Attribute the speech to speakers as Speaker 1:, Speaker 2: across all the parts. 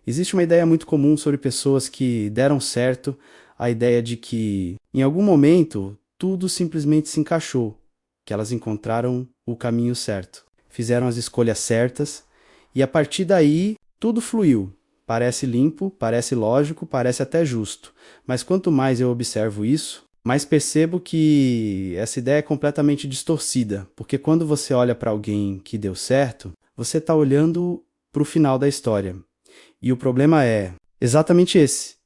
Speaker 1: Existe uma ideia muito comum sobre pessoas que deram certo, a ideia de que, em algum momento, tudo simplesmente se encaixou, que elas encontraram o caminho certo, fizeram as escolhas certas e a partir daí tudo fluiu. Parece limpo, parece lógico, parece até justo. Mas quanto mais eu observo isso, mais percebo que essa ideia é completamente distorcida, porque quando você olha para alguém que deu certo, você está olhando para o final da história. E o problema é exatamente esse.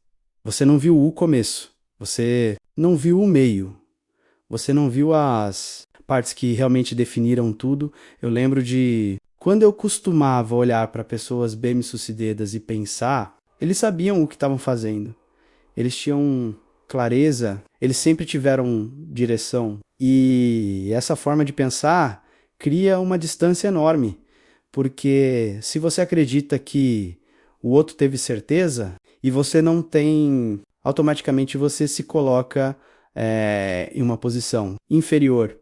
Speaker 1: Você não viu o começo, você não viu o meio, você não viu as partes que realmente definiram tudo. Eu lembro de quando eu costumava olhar para pessoas bem-sucedidas e pensar, eles sabiam o que estavam fazendo. Eles tinham clareza, eles sempre tiveram direção. E essa forma de pensar cria uma distância enorme, porque se você acredita que o outro teve certeza e você não tem, automaticamente você se coloca em uma posição inferior,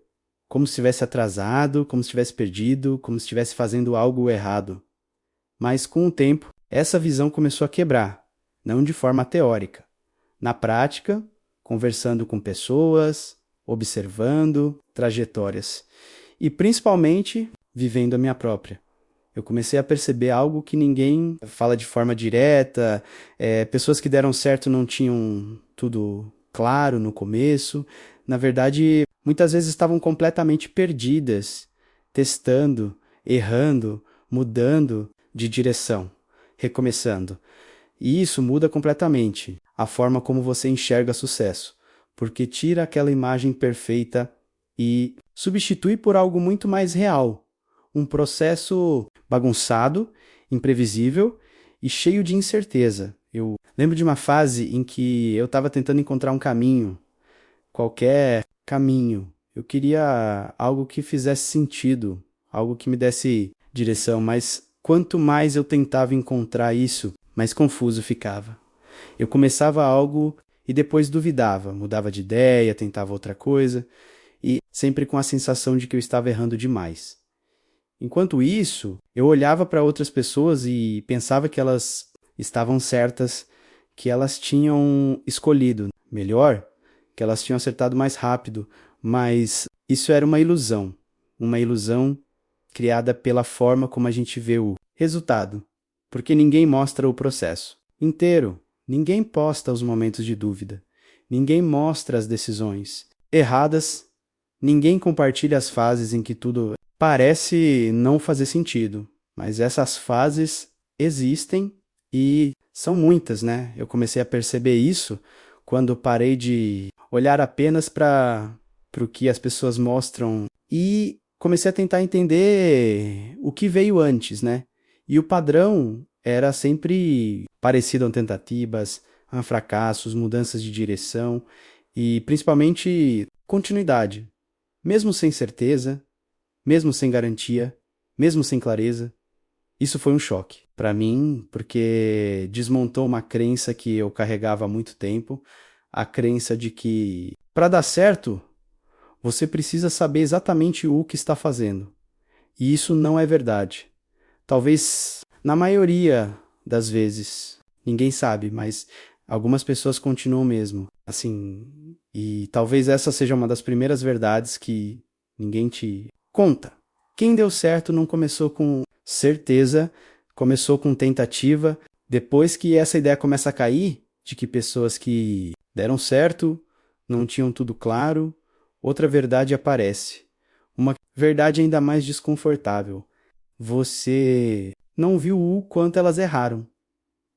Speaker 1: como se estivesse atrasado, como se estivesse perdido, como se estivesse fazendo algo errado. Mas com o tempo, essa visão começou a quebrar, não de forma teórica. Na prática, conversando com pessoas, observando trajetórias e principalmente vivendo a minha própria. Eu comecei a perceber algo que ninguém fala de forma direta, pessoas que deram certo não tinham tudo claro no começo. Na verdade, muitas vezes estavam completamente perdidas, testando, errando, mudando de direção, recomeçando. E isso muda completamente a forma como você enxerga sucesso, porque tira aquela imagem perfeita e substitui por algo muito mais real, um processo bagunçado, imprevisível e cheio de incerteza. Eu lembro de uma fase em que eu estava tentando encontrar um caminho, qualquer caminho. Eu queria algo que fizesse sentido, algo que me desse direção, mas quanto mais eu tentava encontrar isso, mais confuso ficava. Eu começava algo e depois duvidava, mudava de ideia, tentava outra coisa, e sempre com a sensação de que eu estava errando demais. Enquanto isso, eu olhava para outras pessoas e pensava que elas estavam certas, que elas tinham escolhido melhor, que elas tinham acertado mais rápido, mas isso era uma ilusão criada pela forma como a gente vê o resultado, porque ninguém mostra o processo inteiro, ninguém posta os momentos de dúvida, ninguém mostra as decisões erradas, ninguém compartilha as fases em que tudo parece não fazer sentido, mas essas fases existem e são muitas, né? Eu comecei a perceber isso quando parei de olhar apenas para o que as pessoas mostram e comecei a tentar entender o que veio antes, né? E o padrão era sempre parecido a tentativas, a fracassos, mudanças de direção e principalmente continuidade. Mesmo sem certeza, mesmo sem garantia, mesmo sem clareza, isso foi um choque para mim, porque desmontou uma crença que eu carregava há muito tempo, a crença de que para dar certo, você precisa saber exatamente o que está fazendo. E isso não é verdade. Talvez na maioria das vezes, ninguém sabe, mas algumas pessoas continuam mesmo. Assim, e talvez essa seja uma das primeiras verdades que ninguém te conta. Quem deu certo não começou com certeza, começou com tentativa. Depois que essa ideia começa a cair, de que pessoas que deram certo não tinham tudo claro, outra verdade aparece. Uma verdade ainda mais desconfortável. Você não viu o quanto elas erraram,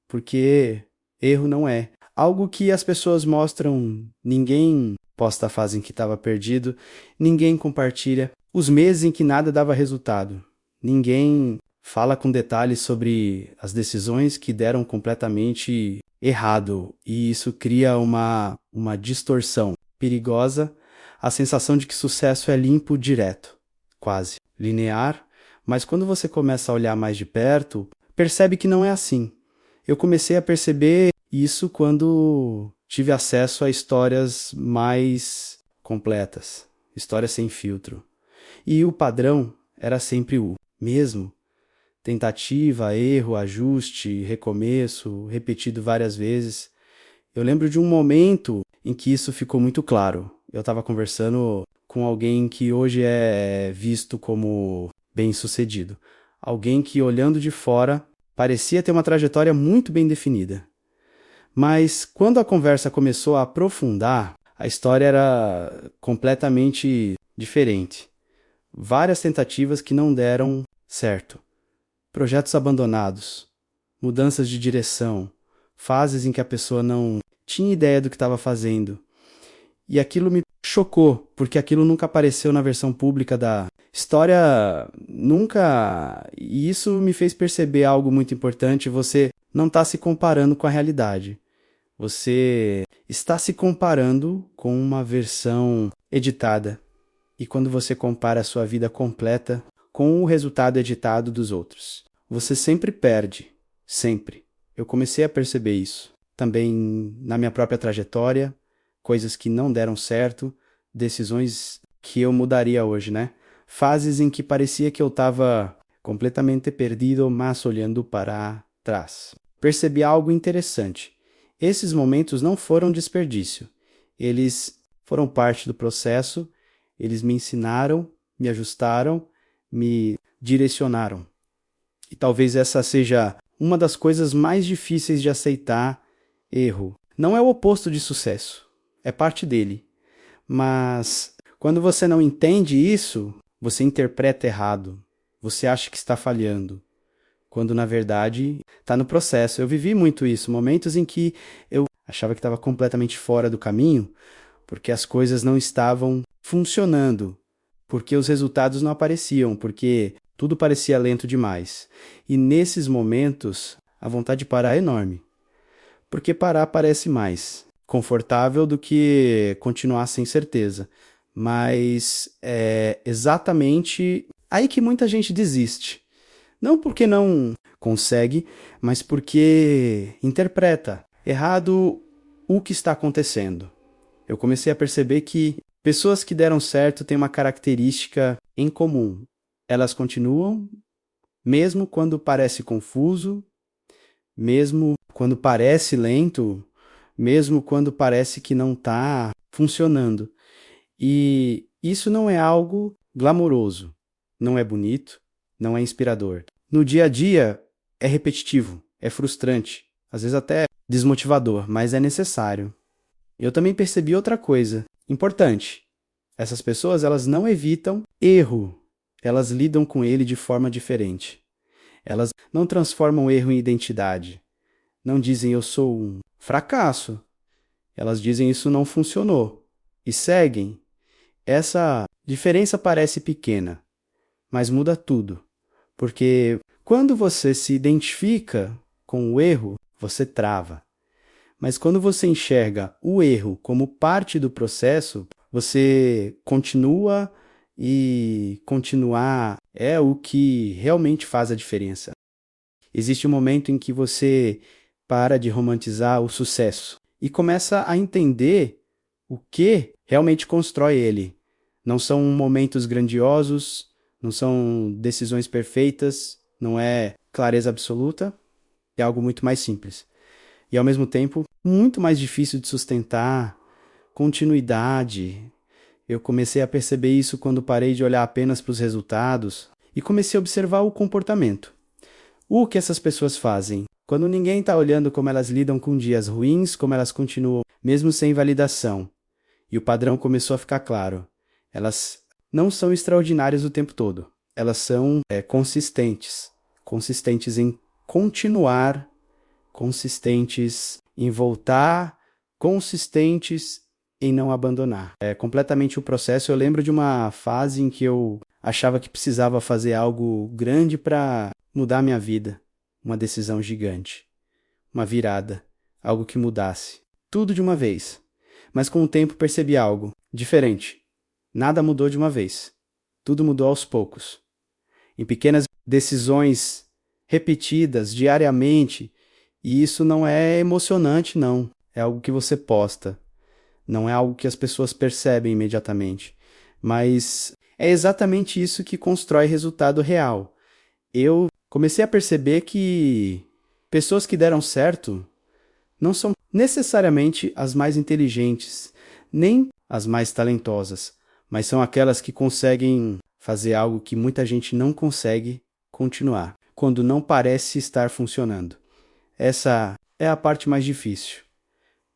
Speaker 1: porque erro não é. Algo que as pessoas mostram, ninguém posta a fase em que estava perdido, ninguém compartilha os meses em que nada dava resultado, ninguém fala com detalhes sobre as decisões que deram completamente errado, e isso cria uma distorção perigosa, a sensação de que sucesso é limpo direto, quase linear, mas quando você começa a olhar mais de perto, percebe que não é assim. Eu comecei a perceber isso quando tive acesso a histórias mais completas, histórias sem filtro. E o padrão era sempre o mesmo. Tentativa, erro, ajuste, recomeço, repetido várias vezes. Eu lembro de um momento em que isso ficou muito claro. Eu estava conversando com alguém que hoje é visto como bem-sucedido. Alguém que, olhando de fora, parecia ter uma trajetória muito bem definida. Mas quando a conversa começou a aprofundar, a história era completamente diferente. Várias tentativas que não deram certo. Projetos abandonados, mudanças de direção, fases em que a pessoa não tinha ideia do que estava fazendo. E aquilo me chocou, porque aquilo nunca apareceu na versão pública da história, nunca. E isso me fez perceber algo muito importante: você não está se comparando com a realidade. Você está se comparando com uma versão editada. E quando você compara a sua vida completa com o resultado editado dos outros, você sempre perde. Sempre. Eu comecei a perceber isso. Também na minha própria trajetória, coisas que não deram certo, decisões que eu mudaria hoje, né? Fases em que parecia que eu estava completamente perdido, mas olhando para trás. Percebi algo interessante. Esses momentos não foram desperdício. Eles foram parte do processo, eles me ensinaram, me ajustaram, me direcionaram. E talvez essa seja uma das coisas mais difíceis de aceitar: erro. Não é o oposto de sucesso, é parte dele. Mas quando você não entende isso, você interpreta errado. Você acha que está falhando, quando na verdade está no processo. Eu vivi muito isso, momentos em que eu achava que estava completamente fora do caminho, porque as coisas não estavam funcionando, porque os resultados não apareciam, porque tudo parecia lento demais. E nesses momentos, a vontade de parar é enorme, porque parar parece mais confortável do que continuar sem certeza. Mas é exatamente aí que muita gente desiste. Não porque não consegue, mas porque interpreta errado o que está acontecendo. Eu comecei a perceber que pessoas que deram certo têm uma característica em comum. Elas continuam, mesmo quando parece confuso, mesmo quando parece lento, mesmo quando parece que não está funcionando. E isso não é algo glamouroso, não é bonito, não é inspirador. No dia a dia é repetitivo, é frustrante, às vezes até desmotivador, mas é necessário. Eu também percebi outra coisa importante. Essas pessoas, elas não evitam erro, elas lidam com ele de forma diferente. Elas não transformam o erro em identidade. Não dizem eu sou um fracasso. Elas dizem isso não funcionou e seguem. Essa diferença parece pequena, mas muda tudo. Porque quando você se identifica com o erro, você trava. Mas quando você enxerga o erro como parte do processo, você continua, e continuar é o que realmente faz a diferença. Existe um momento em que você para de romantizar o sucesso e começa a entender o que realmente constrói ele. Não são momentos grandiosos, não são decisões perfeitas, não é clareza absoluta, é algo muito mais simples. E ao mesmo tempo, muito mais difícil de sustentar, continuidade. Eu comecei a perceber isso quando parei de olhar apenas para os resultados e comecei a observar o comportamento. O que essas pessoas fazem? Quando ninguém está olhando como elas lidam com dias ruins, como elas continuam, mesmo sem validação. E o padrão começou a ficar claro. Elas não são extraordinárias o tempo todo. Elas são consistentes. Consistentes em continuar, consistentes em voltar, consistentes em não abandonar. É completamente o processo. Eu lembro de uma fase em que eu achava que precisava fazer algo grande para mudar minha vida. Uma decisão gigante. Uma virada. Algo que mudasse. Tudo de uma vez. Mas com o tempo percebi algo diferente. Nada mudou de uma vez. Tudo mudou aos poucos. Em pequenas decisões repetidas diariamente. E isso não é emocionante, não. É algo que você posta. Não é algo que as pessoas percebem imediatamente. Mas é exatamente isso que constrói resultado real. Eu Comecei a perceber que pessoas que deram certo não são necessariamente as mais inteligentes, nem as mais talentosas, mas são aquelas que conseguem fazer algo que muita gente não consegue continuar, quando não parece estar funcionando. Essa é a parte mais difícil,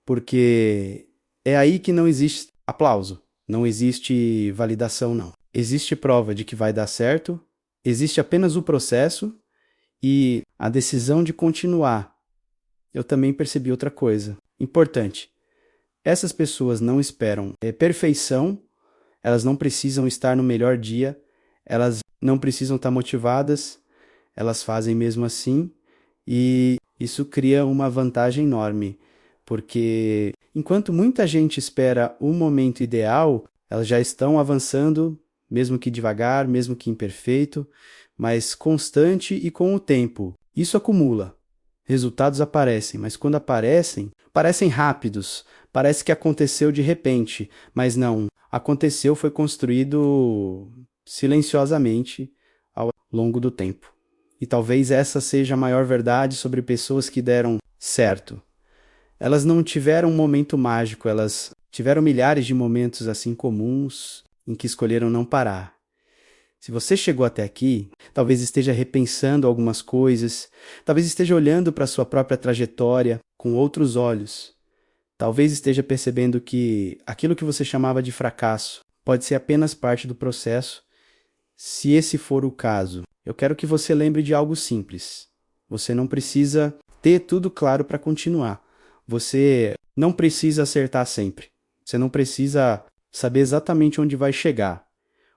Speaker 1: porque é aí que não existe aplauso, não existe validação, não. Existe prova de que vai dar certo, existe apenas o processo e a decisão de continuar. Eu também percebi outra coisa importante. Essas pessoas não esperam perfeição, elas não precisam estar no melhor dia, elas não precisam estar motivadas, elas fazem mesmo assim, e isso cria uma vantagem enorme, porque enquanto muita gente espera o momento ideal, elas já estão avançando, mesmo que devagar, mesmo que imperfeito, mas constante e com o tempo. Isso acumula. Resultados aparecem, mas quando aparecem, parecem rápidos, parece que aconteceu de repente, mas não. Aconteceu, foi construído silenciosamente ao longo do tempo. E talvez essa seja a maior verdade sobre pessoas que deram certo. Elas não tiveram um momento mágico, elas tiveram milhares de momentos assim comuns em que escolheram não parar. Se você chegou até aqui, talvez esteja repensando algumas coisas, talvez esteja olhando para a sua própria trajetória com outros olhos. Talvez esteja percebendo que aquilo que você chamava de fracasso pode ser apenas parte do processo. Se esse for o caso, eu quero que você lembre de algo simples. Você não precisa ter tudo claro para continuar. Você não precisa acertar sempre. Você não precisa saber exatamente onde vai chegar.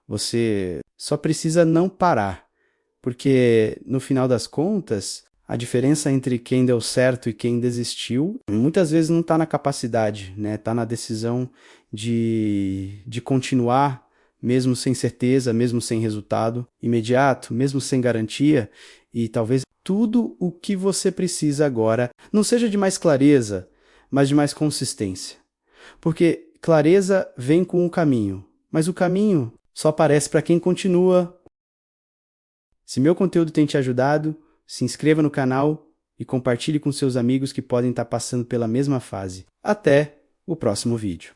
Speaker 1: Você só precisa não parar, porque no final das contas, a diferença entre quem deu certo e quem desistiu, muitas vezes não está na capacidade, né? Está na decisão de continuar, mesmo sem certeza, mesmo sem resultado imediato, mesmo sem garantia, e talvez tudo o que você precisa agora não seja de mais clareza, mas de mais consistência. Porque clareza vem com o caminho, mas o caminho só aparece para quem continua. Se meu conteúdo tem te ajudado, se inscreva no canal e compartilhe com seus amigos que podem estar passando pela mesma fase. Até o próximo vídeo.